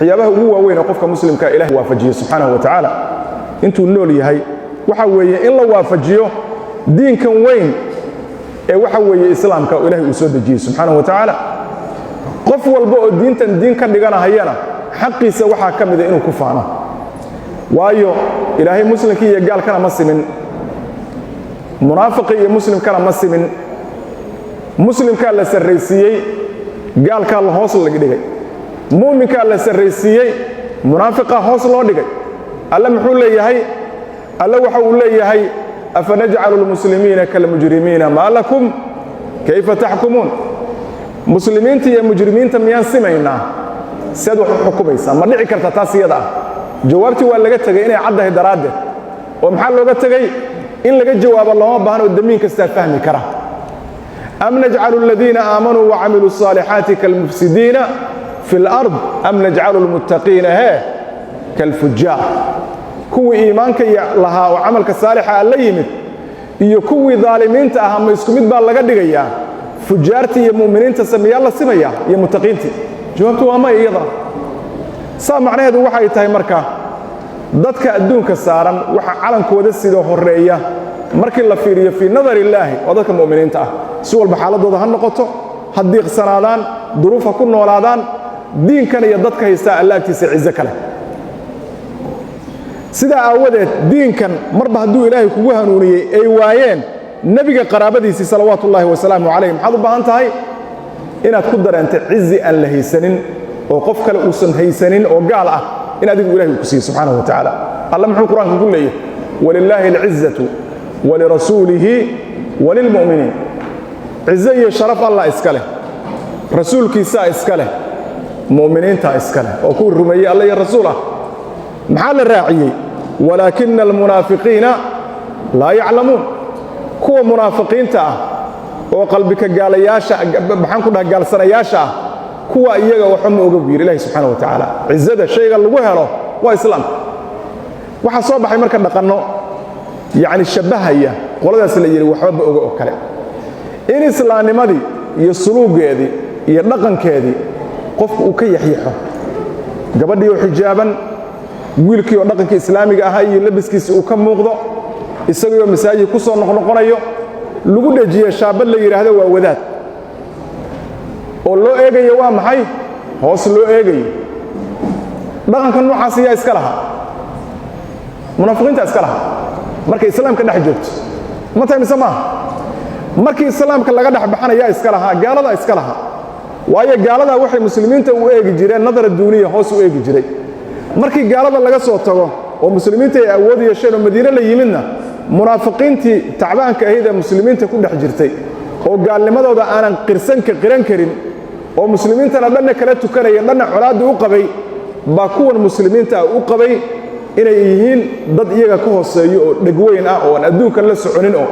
waxyaabaha ugu waaweyn ee qofka muslimka ilaahay waafajiyo subxaanahu wa tacaala intuu nool yahay waxa weeye in la waafajiyo diinkan weyn ee waxa weeye islaamka oo ilaahay uu soo dejiyey subxaanahu wa tacaala qof walba oo diintan diin ka dhiganahayana xaqiisa waxaa ka mida inuu ku faano waayo ilaahay muslimkii iyo gaalkana ma simin munaafiqii iyo muslimkana ma simin muslimkaa la sarraysiiyey gaalkaa la hoos laga dhigay mu'minkaa la sarraysiiyey munaafiqaa hoos loo dhigay alle muxuu leeyahay alle waxa uu leeyahay afanajcalu lmuslimiina kalmujrimiina maa lakum kayfa taxkumuun muslimiinta iyo mujrimiinta miyaan simaynaa siad wax u xukumaysaa ma dhici karta taas iyada ah jawaabtii waa laga tegay inay caddahay daraaddeed oo maxaa looga tegey in laga jawaabo looma baahno oo damiin kastaa fahmi kara am najcalu aladiina aamanuu wacamiluu الصaalixaati kalmufsidiina fi اlard am najcalu lmuttaqiina kalfujaar kuwii iimaanka lahaa oo camalka saalixa la yimid iyo kuwii daalimiinta ahaa ma isku mid baa laga dhigayaa fujaartii iyo mu'miniinta samiyaa la simaya iyo muttaqiintii jawaabtu waa may iyadana saa macnaheedu waxay tahay marka dadka adduunka saaran waxa calankooda sidoo horeeya markii la fiiriyo fii nadar illaahi waa dadka mu'miniinta ah si walba xaaladooda ha noqoto ha diiqsanaadaan duruuf ha ku noolaadaan diinkan iyo dadka haystaa alla agtiisa cizo kale sidaa aawadeed diinkan marba hadduu ilaahay kugu hanuuniyey ay waayeen nebiga qaraabadiisii salawaatu ullaahi wasalaamu calayh maxaad u baahan tahay inaad ku dareentay cizi aan la haysanin oo qof kale uusan haysanin oo gaal ah in adigu ilahay uu ku siiye subxaanahu wa tacaala alla muxuu qur-aanka ku leeyahay walilaahi alcizatu walirasuulihi walilmu'miniin cizo iyo sharaf allah iska leh rasuulkiisaa iska leh mu'miniintaa iska leh oo kuwii rumeeyey alla iyo rasuul ah maxaa la raaciyey walaakina almunaafiqiina laa yaclamuun kuwa munaafiqiinta ah oo qalbika gaalayaasha maxaan ku dhaha gaalsanayaasha ah kuwa iyaga waxa ma oga buu yidhi ilaahi subxaana wa tacaala cizada shayga lagu helo waa islaamka waxaa soo baxay marka dhaqanno yacni shabbahaya qoladaas la yidhi waxba ma oga oo kale in islaamnimadii iyo suluugeedii iyo dhaqankeedii qofku uu ka yaxyaxo gabadhii oo xijaaban wiilkii oo dhaqankii islaamiga ahaa iyo labiskiisa uu ka muuqdo isagoo masaajid ku soo noqnoqonayo lagu dhajiyo shaabad la yiraahdo waa wadaad oo loo eegayo waa maxay hoos loo eegayo dhaqanka noocaas ayaa iska lahaa munaafiqiinta iska lahaa markay islaamka dhex joogto ma tahay mise maaha markii islaamka laga dhex baxanayaa iska lahaa gaalada iska lahaa waayo gaaladaa waxay muslimiinta u eegi jireen nadara duuniya hoos u eegi jiray markii gaalada laga soo tago oo muslimiinta ay awood yeesheen oo madiine la yimidna munaafiqiintii tacbaanka ahayd ee muslimiinta ku dhex jirtay oo gaalnimadooda aanan qiran karin oo muslimiintana dhanna kala tukanaya dhanna colaadda u qabay baa kuwan muslimiinta u qabay inay yihiin dad iyaga ka hooseeyo oo dhegweyn ah oo aan adduunkan la soconin oo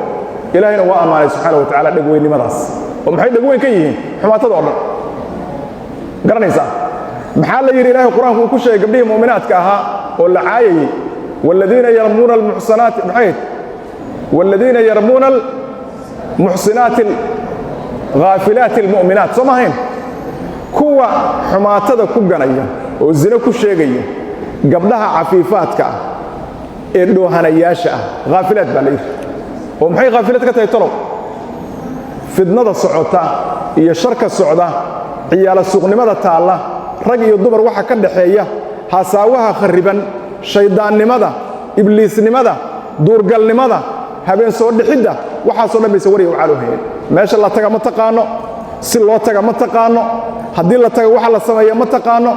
ilaahayna waa ammaanay subxaana wa tacaala dhegweynnimadaas oo maxay dhegweyn ka yihiin xumaatada oo dhan garanaysaa maxaa la yidhi ilaahay qur-aanku uu ku sheegay gabdhihii mu'minaadka ahaa oo la caayayey waaladiina yarmuuna almuxsanaati maxay waaladiina yarmuuna almuxsinaati alghaafilaati almu'minaat soo maahayn kuwa xumaatada ku ganaya oo zino ku sheegaya gabdhaha cafiifaadka ah ee dhoohanayaasha ah haafilaad baa la yidhi oo maxay haafilaad ka tahay talow fidnada socota iyo sharka socda ciyaala suuqnimada taalla rag iyo dumar waxa ka dhaxeeya hasaawaha khariban shaydaannimada ibliisnimada duurgalnimada habeen soo dhixidda waxaasoo dhan bayse warya ucaal u hayeen meesha la taga ma taqaano si loo taga ma taqaano haddii la taga waxa la sameeya ma taqaano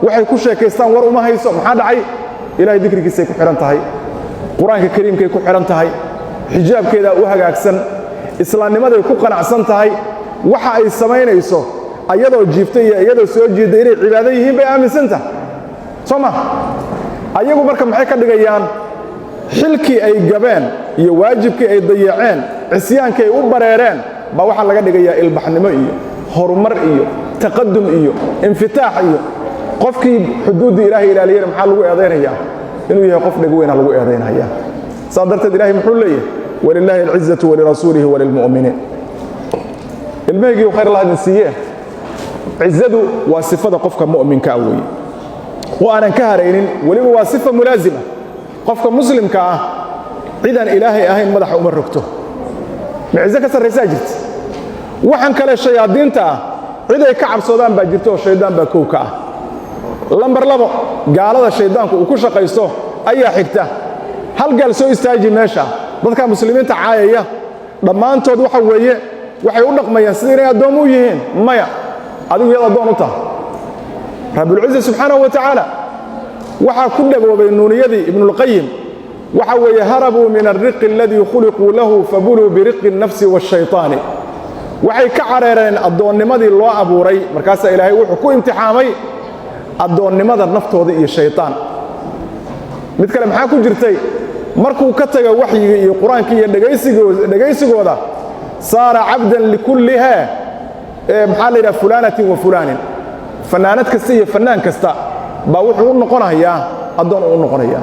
waxay ku sheekaystaan war uma hayso maxaa dhacay ilaahay dikrigiisay ku xidhan tahay qur-aanka kariimkay ku xidhan tahay xijaabkeedaa u hagaagsan islaamnimaday ku qanacsan tahay waxa ay samaynayso ayadoo jiiftay iyo iyadoo soo jeedda inay cibaado yihiin bay aaminsan tahay soo ma ayagu marka maxay ka dhigayaan xilkii ay gabeen iyo waajibkii ay dayaceen cisyaankii ay u bareereen baa waxaa laga dhigayaa ilbaxnimo iyo horumar iyo taqadum iyo infitaax iyo qofkii xuduuddii ilaahay ilaaliyana maxaa lagu eedaynayaa inuu yahay qof dhegweyna lagu eedaynaya saa darteed ilaahay muxuu leeyahay walilaahi alcizatu walirasuulihi walilmu'miniin ilmahaygii khayr allah idin siiyee cizadu waa sifada qofka mu'minka ah weeye وأنا كهرين ولي هو صفة ملازمة قفك مسلم كأه عيدا إلهي أهين مدح أمر ركته معزك سر رساجت وحن كلا الشياطين تا عيدا كعب صدام باجرته الشيطان باكوكا لمبر لبو قال هذا الشيطان وكل قيسته أي حكته هل قال سو استاجي ماشى dadka muslimiinta caayaya dhamaantood waxa weeye waxay u dhaqmayaan sidii inay adoon u yihiin maya adigu yada adoon u tahay rabbul izza subhanahu wa ta'ala waxa ku dhagoobay nuuniyadii ibn al-qayyim waxa weeye harabu min ar-riq alladhi khuliqu lahu fabulu bi riq an-nafs wash-shaytan waxay ka careereen adoonnimadii loo abuuray markaas ilaahay wuxuu ku imtixaamay adoonnimada naftooda iyo shaytaan mid kale maxaa ku jirtay markuu ka taga waxyiga iyo quraanka iyo dhageysigooda saara abdan likulliha maxaa leeyahay fulanatin wa fulanin fanaanad kasta iyo fanaan kasta baa wuxuu noqonayaa adoon uu noqonayaa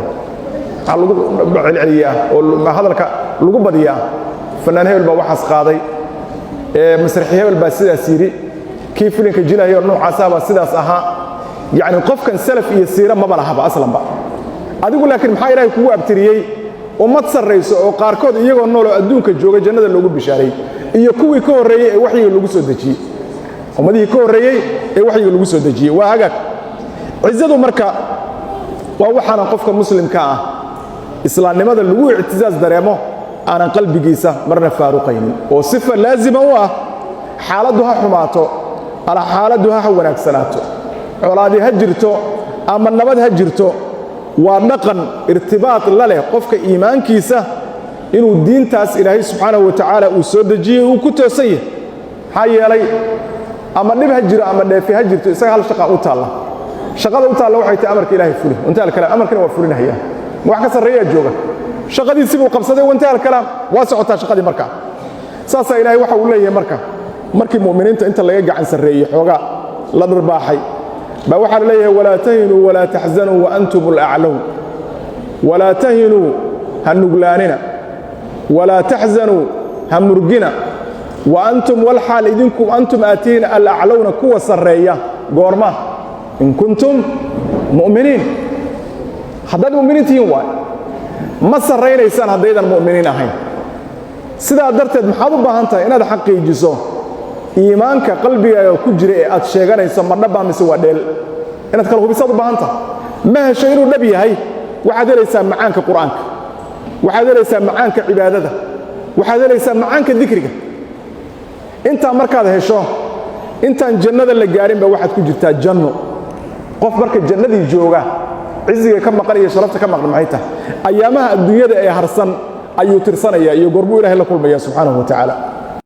lagu celceliyaa oo hadalka lagu badiyaa fanaan hebel baa waxaas qaaday masrax hebel baa sidaas yiri kii filinka jilayo noocaas baa sidaas ahaa yani qofkan salaf iyo siira ma balahaba aslanba adigu laakiin maxaa ilaahay kugu abtiriyay ummad sarreyso oo qaarkood iyagoo nool adduunka jooga jannada loogu bishaaray iyo kuwii ka horeeyay ee waxyiga lagu soo dajiyay ummadii ka horeeyay ee waxyiga lagu soo dajiyay waa hagaag cizadu marka waa waxana qofka muslimka ah islaamnimada lagu ictizaaz dareemo aanan qalbigiisa marna faaruqaynin oo sifa laazima u ah xaaladdu ha xumaato ala xaaladdu ha wanaagsanaato colaadi ha jirto ama nabad ha jirto waa dhaqan irtibaat la leh qofka iimaankiisa inuu diintaas ilaahay subhanahu wa ta'ala uu soo dajiyay uu ku toosan yahay hayelay ama dhib ha jiro ama dheefi ha jirto isaga hal shaqo u taala shaqada u taala waxay tahay amarka ilaahay fulin inta kale amarkana waa fulinaya wax ka sareeya jooga shaqadiisi buu qabsaday inta kale waa socotaa shaqadii marka saasa ilaahay waxa uu leeyahay markii muuminiinta inta laga gacan sareeyay xooga la dharbaaxay baa waxa leeyahay wala tahinu wala tahzanu wa antumul a'law wala tahinu hanuglaanina wala tahzanu hamurgina wa antum wal hal idinkum antum atina al a'lawna kuwa sareeya goorma in kuntum mu'minin hadad mu'miniin waa ma sareeynaysan hadaydan mu'miniin ahayn sidaa darteed maxaad u baahan tahay inaad xaqiijiso iimaanka qalbigaaga ku jira ee aad sheeganayso ma dhab mise waa dheel inaad kala hubisaad u baahan tahay ma hesho inuu dhab yahay waxaad helaysaa macaanka quraanka waxaad helaysaa macaanka cibaadada waxaad helaysaa macaanka dhikriga inta markaad hesho intaan jannada la gaarin ba waxaad ku jirtaa janno qof marka jannadii jooga ciziga ka maqan iyo sharafta ka maqan maxay tahay ayaamaha adduunyada ee harsan ayuu tirsanaya iyo goorbu ilaahay la kulmaya subhanahu wa ta'ala